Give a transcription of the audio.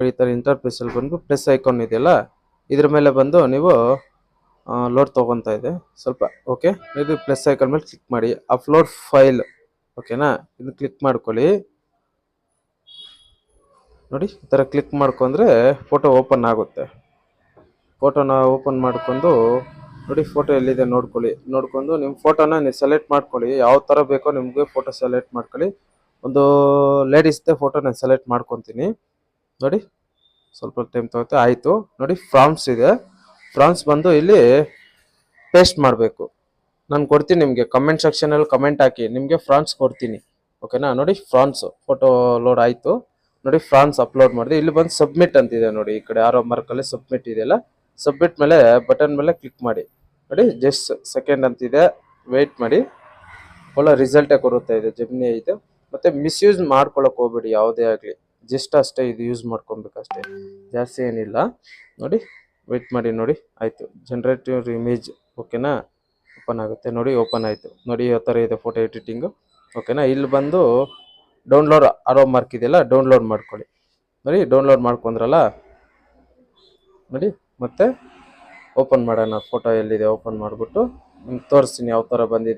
ಈ ಥರ ಇಂಟರ್ಫೇಸಲ್ಲಿ ಬಂದು ಪ್ಲಸ್ ಐಕಾನ್ ಇದೆಯಲ್ಲ, ಇದ್ರ ಮೇಲೆ ಬಂದು ನೀವು ಲೋಡ್ ತೊಗೊತಾ ಇದೆ ಸ್ವಲ್ಪ. ಓಕೆ, ಇದು ಪ್ಲಸ್ ಐಕಾನ್ ಮೇಲೆ ಕ್ಲಿಕ್ ಮಾಡಿ, ಅಪ್ಲೋಡ್ ಫೈಲ್. ಓಕೆನಾ, ಇದು ಕ್ಲಿಕ್ ಮಾಡ್ಕೊಳ್ಳಿ. ನೋಡಿ, ಈ ಥರ ಕ್ಲಿಕ್ ಮಾಡ್ಕೊಂಡ್ರೆ ಫೋಟೋ ಓಪನ್ ಆಗುತ್ತೆ. ಫೋಟೋನ ಓಪನ್ ಮಾಡ್ಕೊಂಡು ನೋಡಿ, ಫೋಟೋ ಎಲ್ಲಿದೆ ನೋಡ್ಕೊಂಡು ನಿಮ್ಮ ಫೋಟೋನ ನೀವು ಸೆಲೆಕ್ಟ್ ಮಾಡ್ಕೊಳ್ಳಿ. ಯಾವ ಥರ ಬೇಕೋ ನಿಮಗೆ ಫೋಟೋ ಸೆಲೆಕ್ಟ್ ಮಾಡ್ಕೊಳ್ಳಿ. ಒಂದು ಲೇಡೀಸ್ದೇ ಫೋಟೋ ನಾನು ಸೆಲೆಕ್ಟ್ ಮಾಡ್ಕೊತೀನಿ. ನೋಡಿ, ಸ್ವಲ್ಪ ಟೈಮ್ ತಗೋತೆ. ಆಯಿತು. ನೋಡಿ, ಫ್ರಾಮ್ಸ್ ಇದೆ. ಫ್ರಾಮ್ಸ್ ಬಂದು ಇಲ್ಲಿ ಪೇಸ್ಟ್ ಮಾಡಬೇಕು. ನಾನು ಕೊಡ್ತೀನಿ ನಿಮಗೆ ಕಮೆಂಟ್ ಸೆಕ್ಷನಲ್ಲಿ ಕಮೆಂಟ್ ಹಾಕಿ, ನಿಮಗೆ ಫ್ರಾನ್ಸ್ ಕೊಡ್ತೀನಿ. ಓಕೆನಾ. ನೋಡಿ, ಫ್ರಾನ್ಸ್ ಫೋಟೋ ಲೋಡ್ ಆಯಿತು. ನೋಡಿ, ಫ್ರಾನ್ಸ್ ಅಪ್ಲೋಡ್ ಮಾಡಿದೆ. ಇಲ್ಲಿ ಬಂದು ಸಬ್ಮಿಟ್ ಅಂತಿದೆ ನೋಡಿ, ಈ ಕಡೆ ಆರೋ ಮಾರ್ಕಲ್ಲಿ ಸಬ್ಮಿಟ್ ಇದೆಯಲ್ಲ, ಸಬ್ಮಿಟ್ ಮೇಲೆ ಬಟನ್ ಮೇಲೆ ಕ್ಲಿಕ್ ಮಾಡಿ. ನೋಡಿ, ಜಸ್ಟ್ ಸೆಕೆಂಡ್ ಅಂತಿದೆ, ವೆಯ್ಟ್ ಮಾಡಿ. ಒಳ್ಳೆ ರಿಸಲ್ಟೇ ಕೊಡುತ್ತೆ ಇದು ಜೆಮಿನಿ ಇದೆ. ಮತ್ತು ಮಿಸ್ಯೂಸ್ ಮಾಡ್ಕೊಳಕ್ಕೆ ಹೋಗ್ಬೇಡಿ ಯಾವುದೇ ಆಗಲಿ, ಜಸ್ಟ್ ಅಷ್ಟೇ ಇದು ಯೂಸ್ ಮಾಡ್ಕೊಬೇಕಷ್ಟೇ, ಜಾಸ್ತಿ ಏನಿಲ್ಲ. ನೋಡಿ, ವೆಯ್ಟ್ ಮಾಡಿ. ನೋಡಿ, ಆಯಿತು. Generative image. ಓಕೆನಾ, ಓಪನ್ ಆಗುತ್ತೆ. ನೋಡಿ, ಓಪನ್ ಆಯಿತು. ನೋಡಿ, ಯಾವ ಥರ ಇದೆ ಫೋಟೋ ಎಡಿಟಿಂಗು. ಓಕೆನಾ. ಇಲ್ಲಿ ಬಂದು ಡೌನ್ಲೋಡ್ ಆರೋ ಮಾರ್ಕ್ ಇದೆಯಲ್ಲ, ಡೌನ್ಲೋಡ್ ಮಾಡ್ಕೊಳ್ಳಿ. ನೋಡಿ, ಡೌನ್ಲೋಡ್ ಮಾಡ್ಕೊಂಡ್ರಲ್ಲ. ನೋಡಿ, ಮತ್ತೆ ಓಪನ್ ಮಾಡೋಣ. ಫೋಟೋ ಎಲ್ಲಿದೆ ಓಪನ್ ಮಾಡಿಬಿಟ್ಟು ನಿಮ್ಗೆ ತೋರಿಸ್ತೀನಿ ಯಾವ ಥರ ಬಂದಿದೆ.